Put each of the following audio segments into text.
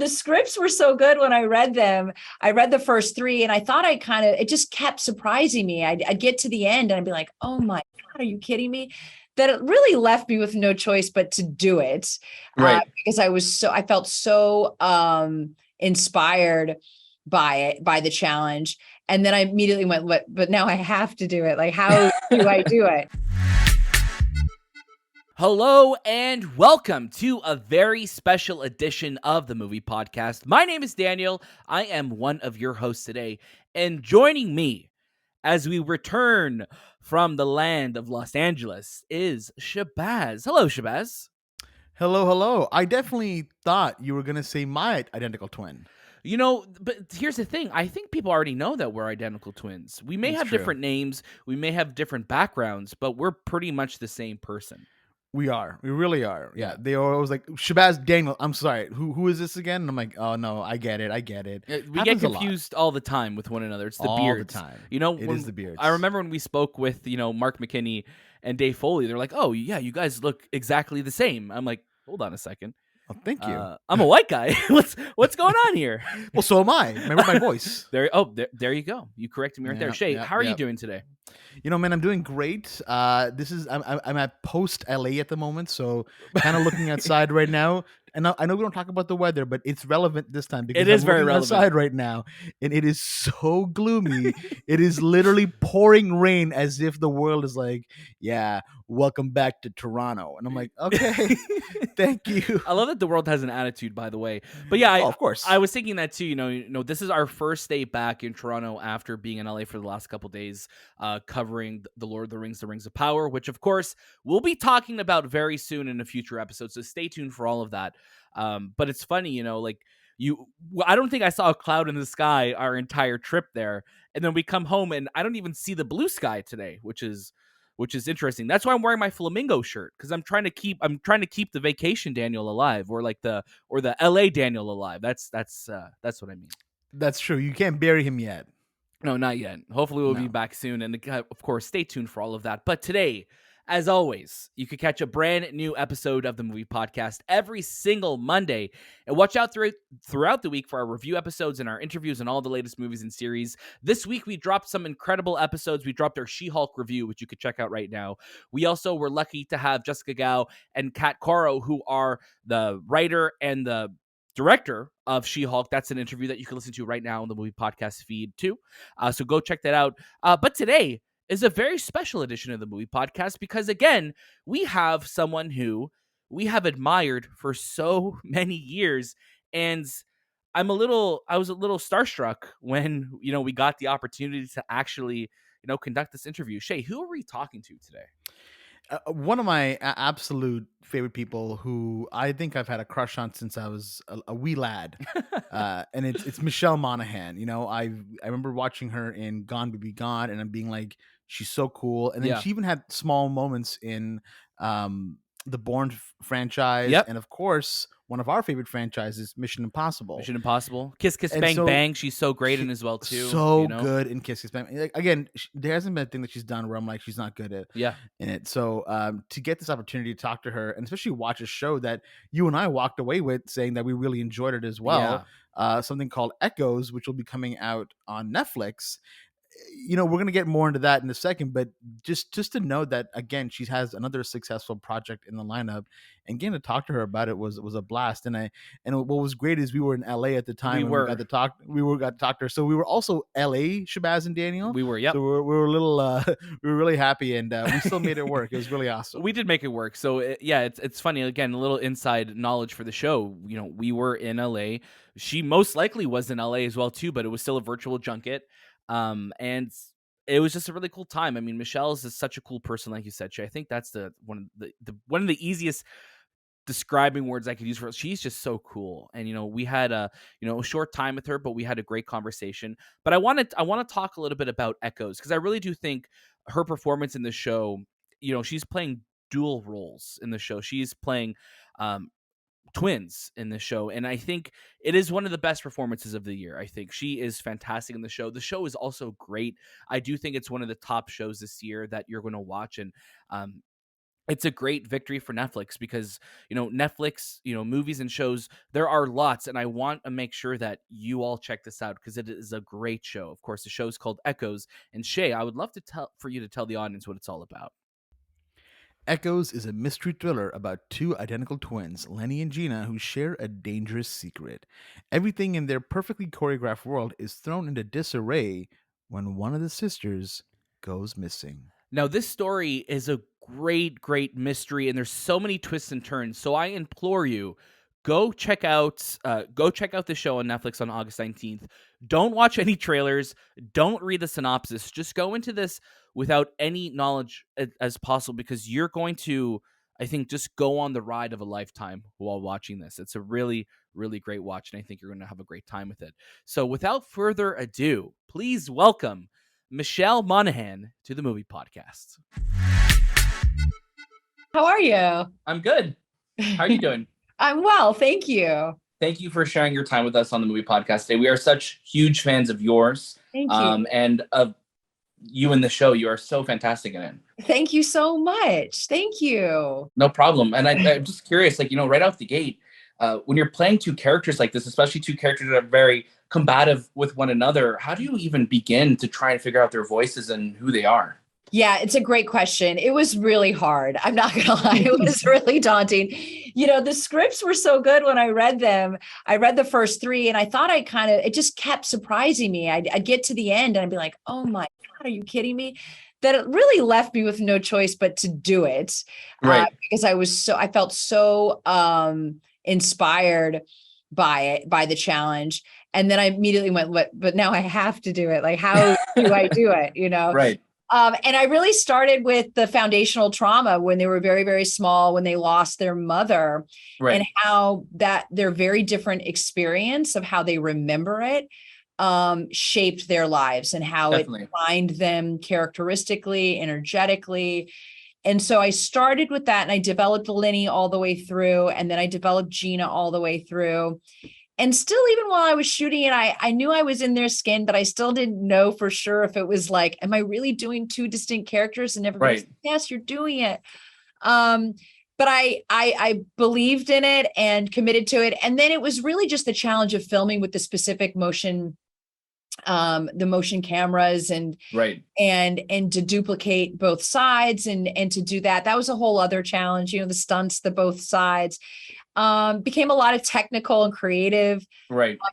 The scripts were so good when I read them. I read the first three and I thought it just kept surprising me. I'd get to the end and I'd be like, oh my God, are you kidding me? That it really left me with no choice but to do it. Right. Because I felt so inspired by it, by the challenge. And then I immediately went, but now I have to do it. Like, how do I do it? Hello and welcome to a very special edition of the Movie Podcast. My name is Daniel. I am one of your hosts today. And joining me as we return from the land of Los Angeles is Shahbaz. Hello, Shahbaz. Hello, hello. I definitely thought you were going to say my identical twin. You know, but here's the thing. I think people already know that we're identical twins. We may That's have true. different names, we may have different backgrounds, but we're pretty much the same person. We are. We really are. Yeah. They are always like, Shahbaz, Daniel, I'm sorry. Who is this again? And I'm like, oh, no, I get it. We get confused all the time with one another. It's the beards. All the time. You know, it is the beards. I remember when we spoke with, Mark McKinney and Dave Foley, they're like, oh, yeah, you guys look exactly the same. I'm like, hold on a second. Oh, thank you. I'm a white guy. What's going on here? Well, so am I. Remember my voice. There you go. You corrected me right there. Shay, how are you doing today? You know, man, I'm doing great. I'm at post LA at the moment, so kind of looking outside right now. And I know we don't talk about the weather, but it's relevant this time because it is I'm very looking relevant outside right now, and it is so gloomy. It is literally pouring rain, as if the world is like, "Yeah, welcome back to Toronto." And I'm like, "Okay, thank you." I love that the world has an attitude, by the way. But yeah, of course, I was thinking that too. You know, this is our first day back in Toronto after being in LA for the last couple of days, covering the Lord of the Rings, the Rings of Power, which of course we'll be talking about very soon in a future episode. So stay tuned for all of that. But it's funny, I don't think I saw a cloud in the sky our entire trip there, and then we come home and I don't even see the blue sky today, which is interesting. That's why I'm wearing my flamingo shirt, because I'm trying to keep the vacation Daniel alive, or the LA Daniel alive. That's what I mean. That's true. You can't bury him yet. No, not yet. Hopefully we'll be back soon, and of course, stay tuned for all of that. But today, as always, you could catch a brand new episode of the Movie Podcast every single Monday. And watch out throughout the week for our review episodes and our interviews and all the latest movies and series. This week, we dropped some incredible episodes. We dropped our She-Hulk review, which you could check out right now. We also were lucky to have Jessica Gao and Kat Coro, who are the writer and the director of She-Hulk. That's an interview that you can listen to right now on the Movie Podcast feed, too. So go check that out. But today is a very special edition of the Movie Podcast because, again, we have someone who we have admired for so many years, and I was a little starstruck when we got the opportunity to actually conduct this interview. Shay, who are we talking to today? One of my absolute favorite people, who I think I've had a crush on since I was a wee lad, and it's Michelle Monaghan. I remember watching her in Gone Baby Gone, and I'm being like, she's so cool. And then she even had small moments in the Bourne franchise, and of course, one of our favorite franchises, Mission Impossible. Kiss Kiss Bang Bang. She's so great in as well too. So good in Kiss Kiss Bang. Like, again, there hasn't been a thing that she's done where I'm like, she's not good at in it. So to get this opportunity to talk to her, and especially watch a show that you and I walked away with saying that we really enjoyed it as well. Something called Echoes, which will be coming out on Netflix. We're going to get more into that in a second, but just to know that, again, she has another successful project in the lineup, and getting to talk to her about it was a blast. And what was great is we were in LA at the time. We got to talk to her. So we were also LA, Shahbaz and Daniel. We were, yep. So we were a little, we were really happy, and we still made it work. It was really awesome. We did make it work. So it's funny. Again, a little inside knowledge for the show. We were in LA. She most likely was in LA as well too, but it was still a virtual junket. And it was just a really cool time. I mean, Michelle is such a cool person, like you said, Shay. I think that's one of the easiest describing words I could use for her. She's just so cool. And we had a short time with her, but we had a great conversation. But I want to talk a little bit about Echoes, because I really do think her performance in the show, she's playing dual roles in the show. She's playing twins in the show, and I think it is one of the best performances of the year. I think she is fantastic in the show. The show is also great. I do think it's one of the top shows this year that you're going to watch, and it's a great victory for Netflix because, Netflix, movies and shows, there are lots. And I want to make sure that you all check this out because it is a great show. Of course, the show's called Echoes. And Shay, I would love for you to tell the audience what it's all about. Echoes is a mystery thriller about two identical twins, Leni and Gina, who share a dangerous secret. Everything in their perfectly choreographed world is thrown into disarray when one of the sisters goes missing. Now, this story is a great mystery, and there's so many twists and turns. So I implore you, go check out the show on Netflix on August 19th. Don't watch any trailers. Don't read the synopsis. Just go into this without any knowledge as possible, because you're going to, I think, just go on the ride of a lifetime while watching this. It's a really great watch, and I think you're going to have a great time with it. So without further ado, please welcome Michelle Monaghan to the Movie Podcast. How are you? I'm good. How are you doing? I'm well, thank you. Thank you for sharing your time with us on the Movie Podcast today. We are such huge fans of yours. Thank you. And of you in the show. You are so fantastic in it. Thank you so much. Thank you. No problem. And I'm just curious, right out the gate, when you're playing two characters like this, especially two characters that are very combative with one another, how do you even begin to try and figure out their voices and who they are? Yeah, it's a great question. It was really hard. I'm not going to lie. It was really daunting. The scripts were so good when I read them. I read the first three and I thought it just kept surprising me. I'd get to the end and I'd be like, oh my God, are you kidding me? That it really left me with no choice but to do it. Right. Because I felt so inspired by the challenge. And then I immediately went, but now I have to do it. Like, how do I do it? Right. And I really started with the foundational trauma when they were very, very small, when they lost their mother, right. And how that their very different experience of how they remember it shaped their lives and how Definitely. It defined them characteristically, energetically. And so I started with that and I developed Leni all the way through. And then I developed Gina all the way through. And still, even while I was shooting it, I knew I was in their skin, but I still didn't know for sure if it was like, am I really doing two distinct characters? And everybody's like, yes, you're doing it. But I believed in it and committed to it. And then it was really just the challenge of filming with the specific motion, the motion cameras and to duplicate both sides and to do that was a whole other challenge. The stunts, the both sides. Became a lot of technical and creative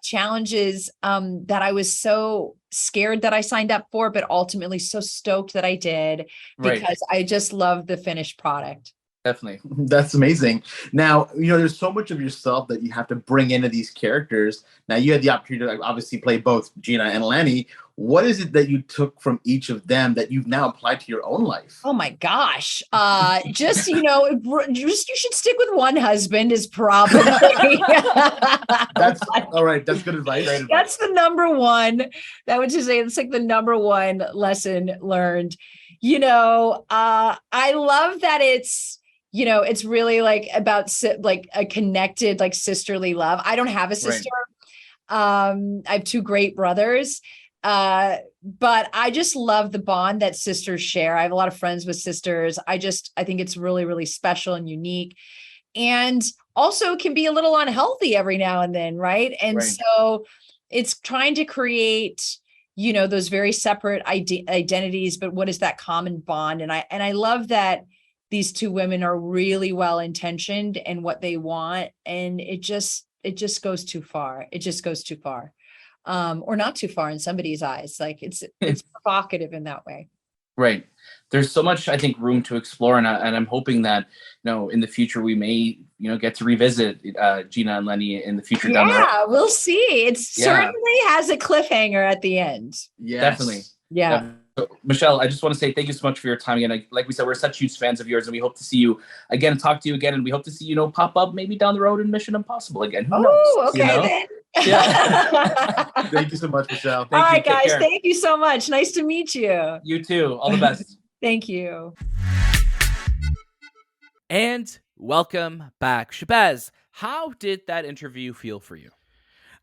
challenges that I was so scared that I signed up for, but ultimately so stoked that I did because I just love the finished product. Definitely. That's amazing. Now, there's so much of yourself that you have to bring into these characters. Now, you had the opportunity to obviously play both Gina and Leni. What is it that you took from each of them that you've now applied to your own life? Oh my gosh. Just, you should stick with one husband is probably. That's all right. That's good advice. That's the number one. That would just say it's like the number one lesson learned. I love that it's really like about like a connected, like sisterly love. I don't have a sister. I have two great brothers. But I just love the bond that sisters share. I have a lot of friends with sisters. I think it's really, really special and unique, and also can be a little unhealthy every now and then. Right. And so it's trying to create, those very separate identities, but what is that common bond? And I love that these two women are really well-intentioned in what they want. And it just goes too far. It just goes too far. Or not too far in somebody's eyes. Like it's provocative in that way. Right. There's so much, I think, room to explore. And I'm hoping that, in the future, we may, get to revisit Gina and Leni in the future. Down the road. Yeah, we'll see. It certainly has a cliffhanger at the end. Yes. Definitely. Yeah. So, Michelle, I just want to say thank you so much for your time again. Like we said, we're such huge fans of yours, and we hope to see you again and talk to you again. And we hope to see pop up maybe down the road in Mission Impossible again. Who knows? Okay, then. Yeah. Thank you so much, Michelle. All right, guys. Thank you so much. Nice to meet you. You too. All the best. Thank you. And welcome back. Shahbaz, how did that interview feel for you?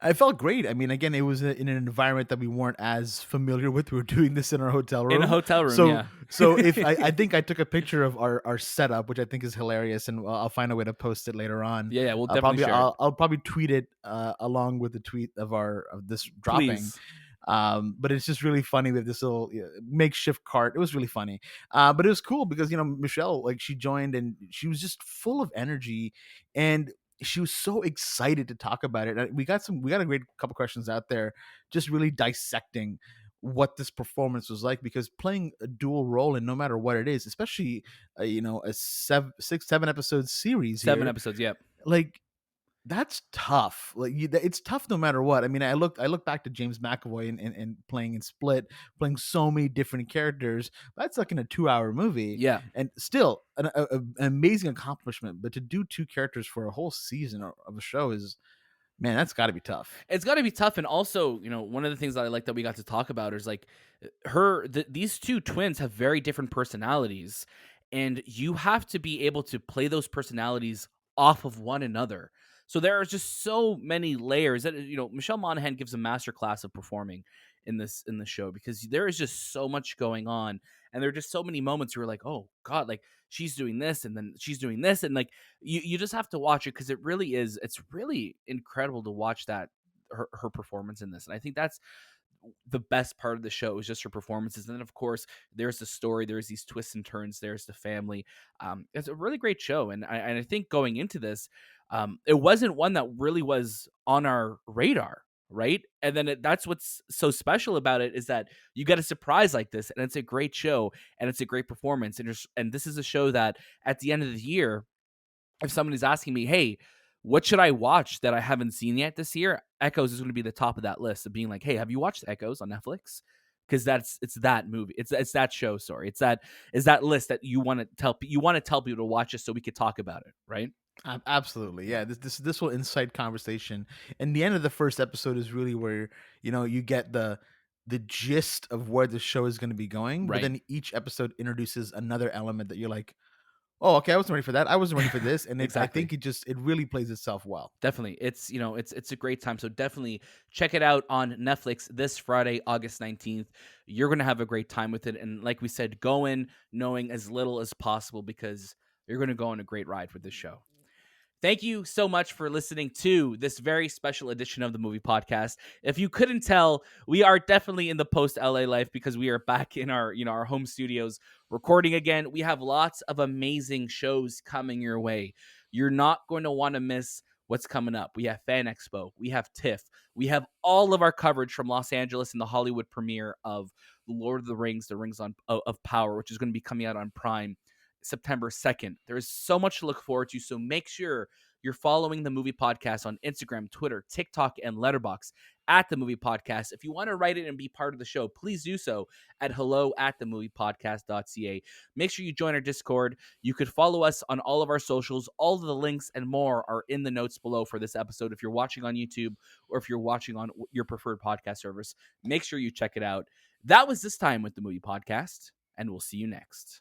I felt great. I mean, again, it was in an environment that we weren't as familiar with. We were doing this in our hotel room. In a hotel room, so, yeah. So if I think I took a picture of our setup, which I think is hilarious, and I'll find a way to post it later on. Yeah, we'll definitely share it. I'll probably tweet it along with the tweet of this dropping. Please. But it's just really funny with this little makeshift cart. It was really funny. But it was cool because, Michelle, like, she joined and she was just full of energy, and she was so excited to talk about it. We got a great couple questions out there, just really dissecting what this performance was like, because playing a dual role, and no matter what it is, especially a 7 episode series, 7 episodes, yep. Like, that's tough. Like, it's tough no matter what. I mean, I look back to James McAvoy and playing in Split, playing so many different characters. That's like in a 2-hour movie. Yeah. And still an amazing accomplishment. But to do 2 characters for a whole season of a show is, man, that's got to be tough. It's got to be tough. And also, one of the things that I like that we got to talk about is like these 2 twins have very different personalities, and you have to be able to play those personalities off of one another. So there are just so many layers that, Michelle Monaghan gives a masterclass of performing in the show, because there is just so much going on, and there are just so many moments where you're like, oh God, like she's doing this and then she's doing this, and like you just have to watch it, because it's really incredible to watch that her performance in this. And I think that's the best part of the show, is just her performances. And then of course there's the story, there's these twists and turns, there's the family. It's a really great show, and I think going into this, it wasn't one that really was on our radar, right? And then that's what's so special about it, is that you get a surprise like this, and it's a great show, and it's a great performance, and this is a show that at the end of the year, if somebody's asking me, hey, what should I watch that I haven't seen yet this year, Echoes is going to be the top of that list, of being like, hey, have you watched Echoes on Netflix? Because it's that movie, it's that show. Sorry, it's that list that you want to tell people to watch it, so we could talk about it, right? Absolutely, yeah. This will incite conversation, and the end of the first episode is really where you get the gist of where the show is going to be going. Right. But then each episode introduces another element that you're like, oh, okay, I wasn't ready for that. I wasn't ready for this, and Exactly. I think it really plays itself well. Definitely, it's a great time. So definitely check it out on Netflix this Friday, August 19th. You're gonna have a great time with it, and like we said, go in knowing as little as possible, because you're gonna go on a great ride with this show. Thank you so much for listening to this very special edition of the Movie Podcast. If you couldn't tell, we are definitely in the post LA life, because we are back in our home studios recording again. We have lots of amazing shows coming your way. You're not going to want to miss what's coming up. We have Fan Expo, we have TIFF, we have all of our coverage from Los Angeles and the Hollywood premiere of The Lord of the Rings, The Rings of Power, which is going to be coming out on Prime September 2nd. There is so much to look forward to, so make sure you're following the Movie Podcast on Instagram, Twitter, TikTok, and Letterboxd at the Movie Podcast. If you want to write it and be part of the show, please do so at hello@themoviepodcast.ca. Make sure you join our Discord. You could follow us on all of our socials. All of the links and more are in the notes below for this episode. If you're watching on YouTube, or if you're watching on your preferred podcast service, make sure you check it out. That was this time with the Movie Podcast, and we'll see you next.